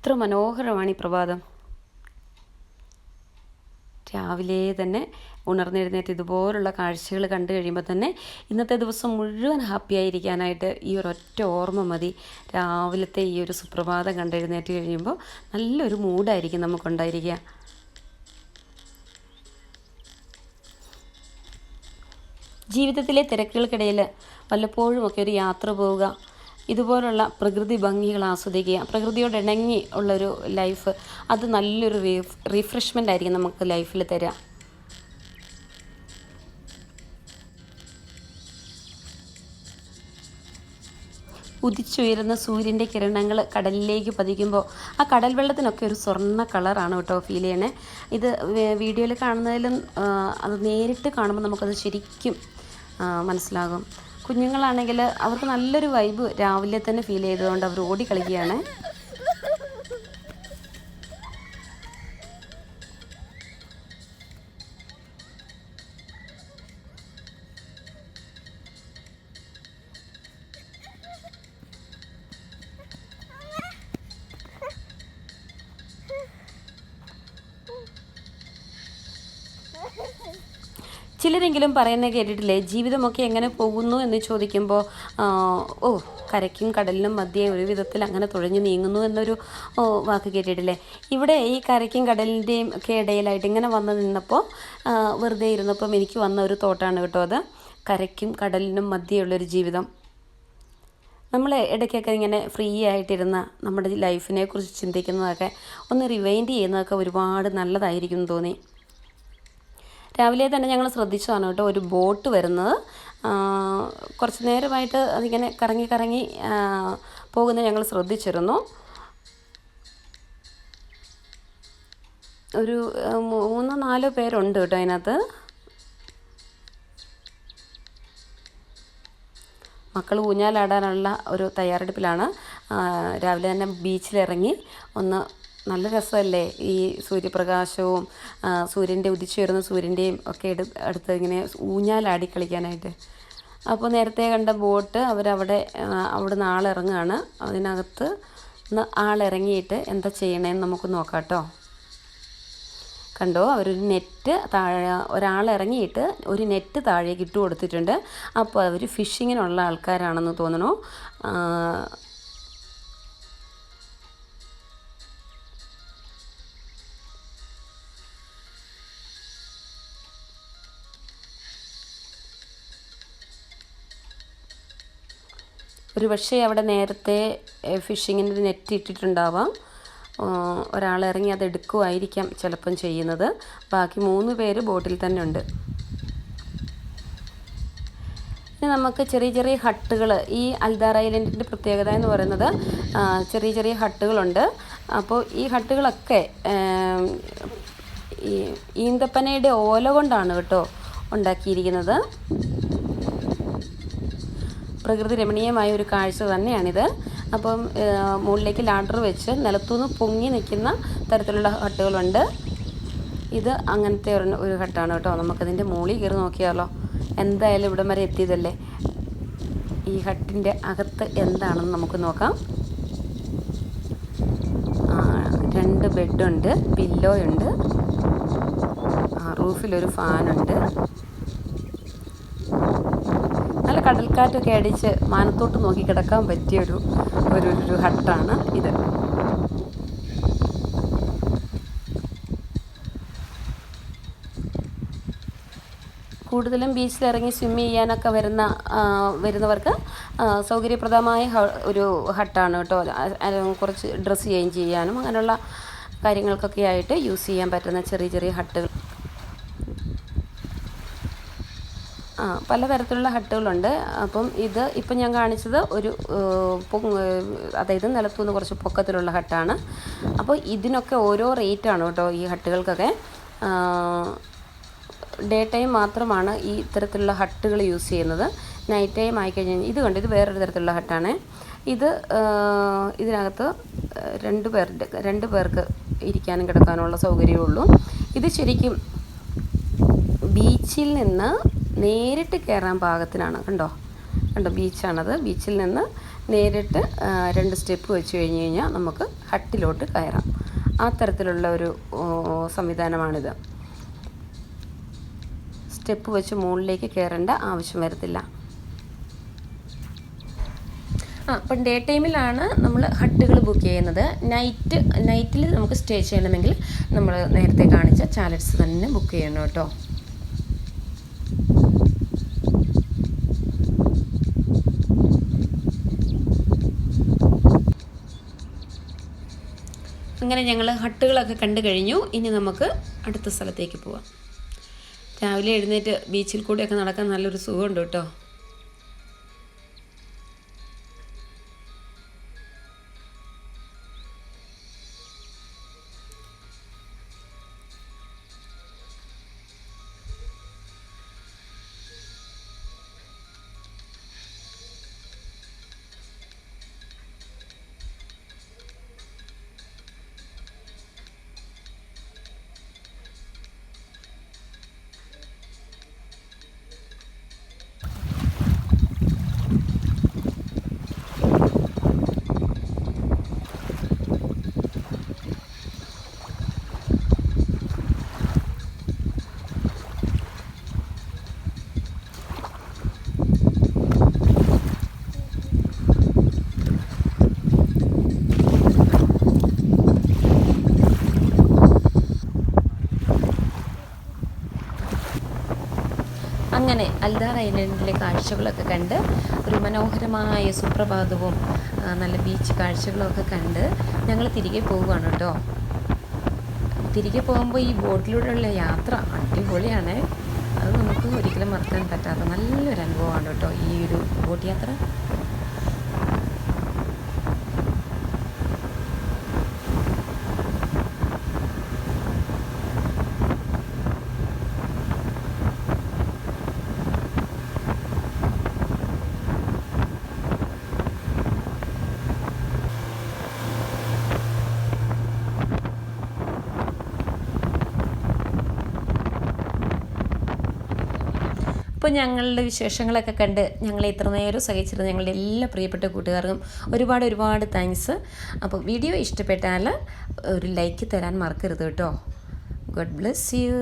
എത്ര മനോഹരമാണ് ഈ പ്രഭാതം. രാവിലെ തന്നെ ഉണർന്നെഴുന്നേറ്റ് ഇതുപോലുള്ള കാഴ്ചകൾ കണ്ടു കഴിയുമ്പോൾ തന്നെ ഇന്നത്തെ ദിവസം മുഴുവൻ ഹാപ്പി ആയിരിക്കാനായിട്ട് ഈ ഒരൊറ്റ ഓർമ്മ മതി. രാവിലത്തെ ഈ ഒരു സുപ്രഭാതം കണ്ടെഴുന്നേറ്റ് കഴിയുമ്പോൾ നല്ലൊരു മൂഡായിരിക്കും നമുക്കുണ്ടായിരിക്കുക. ജീവിതത്തിലെ തിരക്കുകൾക്കിടയിൽ വല്ലപ്പോഴുമൊക്കെ ഒരു യാത്ര പോവുക, ഇതുപോലുള്ള പ്രകൃതി ഭംഗികൾ ആസ്വദിക്കുക, പ്രകൃതിയോട് ഇണങ്ങി ഉള്ളൊരു ലൈഫ്, അത് നല്ലൊരു റിഫ്രഷ്മെൻ്റ് ആയിരിക്കും നമുക്ക് ലൈഫിൽ തരിക. ഉദിച്ചുയരുന്ന സൂര്യൻ്റെ കിരണങ്ങൾ കടലിലേക്ക് പതിക്കുമ്പോൾ ആ കടൽ വെള്ളത്തിനൊക്കെ ഒരു സ്വർണ്ണ കളറാണ് കേട്ടോ ഫീൽ ചെയ്യണേ. ഇത് വീഡിയോയിൽ കാണുന്നതിലും അത് നേരിട്ട് കാണുമ്പോൾ നമുക്കത് ശരിക്കും മനസ്സിലാകും. കുഞ്ഞുങ്ങളാണെങ്കിൽ അവർക്ക് നല്ലൊരു വൈബ് രാവിലെ തന്നെ ഫീൽ ചെയ്തതുകൊണ്ട് അവർ ഓടി കളിക്കുകയാണ്. ചിലരെങ്കിലും പറയുന്നത് കേട്ടിട്ടില്ലേ, ജീവിതമൊക്കെ എങ്ങനെ പോകുന്നു എന്ന് ചോദിക്കുമ്പോൾ കരയ്ക്കും കടലിനും മധ്യേ ഒരു വിധത്തിൽ അങ്ങനെ തുഴഞ്ഞു നീങ്ങുന്നു എന്നൊരു വാക്ക് കേട്ടിട്ടില്ലേ. ഇവിടെ ഈ കരയ്ക്കും കടലിൻ്റെയും ഒക്കെ ഇടയിലായിട്ട് ഇങ്ങനെ വന്ന് നിന്നപ്പോൾ വെറുതെ ഇരുന്നപ്പം എനിക്ക് വന്ന ഒരു തോട്ടാണ് കേട്ടോ അത്. കരയ്ക്കും കടലിനും മധ്യേ ഉള്ളൊരു ജീവിതം. നമ്മൾ ഇടയ്ക്കൊക്കെ ഇങ്ങനെ ഫ്രീ ആയിട്ടിരുന്ന നമ്മുടെ ലൈഫിനെ കുറിച്ച് ചിന്തിക്കുന്നതൊക്കെ ഒന്ന് റിവൈൻഡ് ചെയ്യുന്നതൊക്കെ ഒരുപാട് നല്ലതായിരിക്കും എന്ന് തോന്നി. രാവിലെ തന്നെ ഞങ്ങൾ ശ്രദ്ധിച്ചതാണ് കേട്ടോ ഒരു ബോട്ട് വരുന്നത്. കുറച്ച് നേരമായിട്ട് അതിങ്ങനെ കറങ്ങി കറങ്ങി പോകുന്നത് ഞങ്ങൾ ശ്രദ്ധിച്ചിരുന്നു. ഒരു 3-4 പേരുണ്ട് കേട്ടോ അതിനകത്ത്. മക്കൾ ഊഞ്ഞാലാടാനുള്ള ഒരു തയ്യാറെടുപ്പിലാണ്. രാവിലെ തന്നെ ബീച്ചിലിറങ്ങി ഒന്ന് നല്ല രസമല്ലേ ഈ സൂര്യപ്രകാശവും സൂര്യൻ്റെ ഉദിച്ചുയരുന്ന സൂര്യൻ്റെയും ഒക്കെ അടുത്ത് ഇങ്ങനെ ഊഞ്ഞാലാടി കളിക്കാനായിട്ട്. അപ്പോൾ നേരത്തെ കണ്ട ബോട്ട് അവിടുന്ന് ആളിറങ്ങുകയാണ്. അതിനകത്ത് ആളിറങ്ങിയിട്ട് എന്താ ചെയ്യണേന്ന് നമുക്ക് നോക്കാം കേട്ടോ. കണ്ടോ, അവരൊരു നെറ്റ് ഒരാളിറങ്ങിയിട്ട് ഒരു നെറ്റ് താഴേക്ക് ഇട്ട് കൊടുത്തിട്ടുണ്ട്. അപ്പോൾ അവർ ഫിഷിങ്ങിനുള്ള ആൾക്കാരാണെന്ന് തോന്നുന്നു. ഒരു പക്ഷേ അവിടെ നേരത്തെ ഫിഷിങ്ങിന് നെറ്റ് ഇട്ടിട്ടുണ്ടാവാം. ഒരാളിറങ്ങി അത് എടുക്കുമായിരിക്കാം ചിലപ്പം ചെയ്യുന്നത്. ബാക്കി 3 പേര് ബോട്ടിൽ തന്നെ ഉണ്ട്. ഇനി നമുക്ക് ചെറിയ ചെറിയ ഹട്ടുകൾ, ഈ അൽദാർ ഐലൻഡിൻ്റെ പ്രത്യേകത എന്ന് പറയുന്നത് ചെറിയ ചെറിയ ഹട്ടുകളുണ്ട്. അപ്പോൾ ഈ ഹട്ടുകളൊക്കെ ഈ ഈന്തപ്പനയുടെ ഓല കൊണ്ടാണ് കേട്ടോ ഉണ്ടാക്കിയിരിക്കുന്നത്. പ്രകൃതി രമണീയമായ ഒരു കാഴ്ച തന്നെയാണിത്. അപ്പം മുകളിലേക്ക് ലാഡർ വെച്ച് നിലത്തുനിന്ന് പൊങ്ങി നിൽക്കുന്ന തരത്തിലുള്ള ഹട്ടുകളുണ്ട്. ഇത് അങ്ങനത്തെ ഒരു ഹട്ടാണ് കേട്ടോ. നമുക്കതിൻ്റെ മുകളിൽ കയറി നോക്കിയാലോ. എന്തായാലും ഇവിടം വരെ എത്തിയതല്ലേ, ഈ ഹട്ടിൻ്റെ അകത്ത് എന്താണെന്ന് നമുക്ക് നോക്കാം. 2 ബെഡുണ്ട്, പില്ലോയുണ്ട്, റൂഫിലൊരു ഫാനുണ്ട്. നല്ല കടൽക്കാറ്റൊക്കെ അടിച്ച് മാനത്തോട്ട് നോക്കി കിടക്കാൻ പറ്റിയൊരു ഹട്ടാണ് ഇത്. കൂടുതലും ബീച്ചിലിറങ്ങി സ്വിമ്മ് ചെയ്യാനൊക്കെ വരുന്നവർക്ക് സൗകര്യപ്രദമായ ഒരു ഹട്ടാണ് കേട്ടോ. കുറച്ച് ഡ്രസ്സ് ചേഞ്ച് ചെയ്യാനും അങ്ങനെയുള്ള കാര്യങ്ങൾക്കൊക്കെ ആയിട്ട് യൂസ് ചെയ്യാൻ പറ്റുന്ന ചെറിയ ചെറിയ ഹട്ടുകൾ. പലതരത്തിലുള്ള ഹട്ടുകളുണ്ട്. അപ്പം ഇപ്പം ഞാൻ കാണിച്ചത് അതായത് നിലത്തുനിന്ന് കുറച്ച് പൊക്കത്തിലുള്ള ഹട്ടാണ്. അപ്പോൾ ഇതിനൊക്കെ ഓരോ റേറ്റാണ് കേട്ടോ ഈ ഹട്ടുകൾക്കൊക്കെ. ഡേ ടൈം മാത്രമാണ് ഈ ഇത്തരത്തിലുള്ള ഹട്ടുകൾ യൂസ് ചെയ്യുന്നത്. നൈറ്റ് ടൈം ആയിക്കഴിഞ്ഞാൽ ഇത് വേറൊരു തരത്തിലുള്ള ഹട്ടാണ്. ഇതിനകത്ത് 2 പേർക്ക് ഇരിക്കാനും കിടക്കാനുള്ള സൗകര്യമേ ഉള്ളൂ. ഇത് ശരിക്കും ബീച്ചിൽ നിന്ന് നേരിട്ട് കയറാൻ പാകത്തിനാണ്. കണ്ടോ, കണ്ടോ ബീച്ചാണത്. ബീച്ചിൽ നിന്ന് നേരിട്ട് 2 സ്റ്റെപ്പ് വെച്ച് കഴിഞ്ഞ് കഴിഞ്ഞാൽ നമുക്ക് ഹട്ടിലോട്ട് കയറാം. ആ തരത്തിലുള്ള ഒരു സംവിധാനമാണിത്. സ്റ്റെപ്പ് വെച്ച് മുകളിലേക്ക് കയറേണ്ട ആവശ്യം വരത്തില്ല. അപ്പം ഡേ ടൈമിലാണ് നമ്മൾ ഹട്ടുകൾ ബുക്ക് ചെയ്യുന്നത്. നൈറ്റിൽ നമുക്ക് സ്റ്റേ ചെയ്യണമെങ്കിൽ നമ്മൾ നേരത്തെ കാണിച്ച ചാലറ്റ്സ് തന്നെ ബുക്ക് ചെയ്യണം കേട്ടോ. അങ്ങനെ ഞങ്ങൾ ഹട്ടുകളൊക്കെ കണ്ടു കഴിഞ്ഞു. ഇനി നമുക്ക് അടുത്ത സ്ഥലത്തേക്ക് പോവാം. രാവിലെ എഴുന്നേറ്റ് ബീച്ചിൽ കൂടെയൊക്കെ നടക്കാൻ നല്ലൊരു സുഖമുണ്ട് കേട്ടോ. അങ്ങനെ അൽദാർ ഐലൻഡിലെ കാഴ്ചകളൊക്കെ കണ്ട് ഒരു മനോഹരമായ സുപ്രഭാതവും നല്ല ബീച്ച് കാഴ്ചകളൊക്കെ കണ്ട് ഞങ്ങൾ തിരികെ പോവുകയാണ് കേട്ടോ. തിരികെ പോകുമ്പോൾ ഈ ബോട്ടിലൂടെയുള്ള യാത്ര അടിപൊളിയാണ്. അത് നമുക്ക് ഒരിക്കലും മറക്കാൻ പറ്റാത്ത നല്ലൊരു അനുഭവമാണ് കേട്ടോ ഈ ഒരു ബോട്ട് യാത്ര. അപ്പോൾ ഞങ്ങളുടെ വിശേഷങ്ങളൊക്കെ കണ്ട് ഞങ്ങളെ ഇത്ര നേരം സഹിച്ചിരുന്ന ഞങ്ങളുടെ എല്ലാ പ്രിയപ്പെട്ട കൂട്ടുകാർക്കും ഒരുപാട് താങ്ക്സ്. അപ്പോൾ വീഡിയോ ഇഷ്ടപ്പെട്ടാൽ ഒരു ലൈക്ക് തരാൻ മറക്കരുത് കേട്ടോ. God bless you.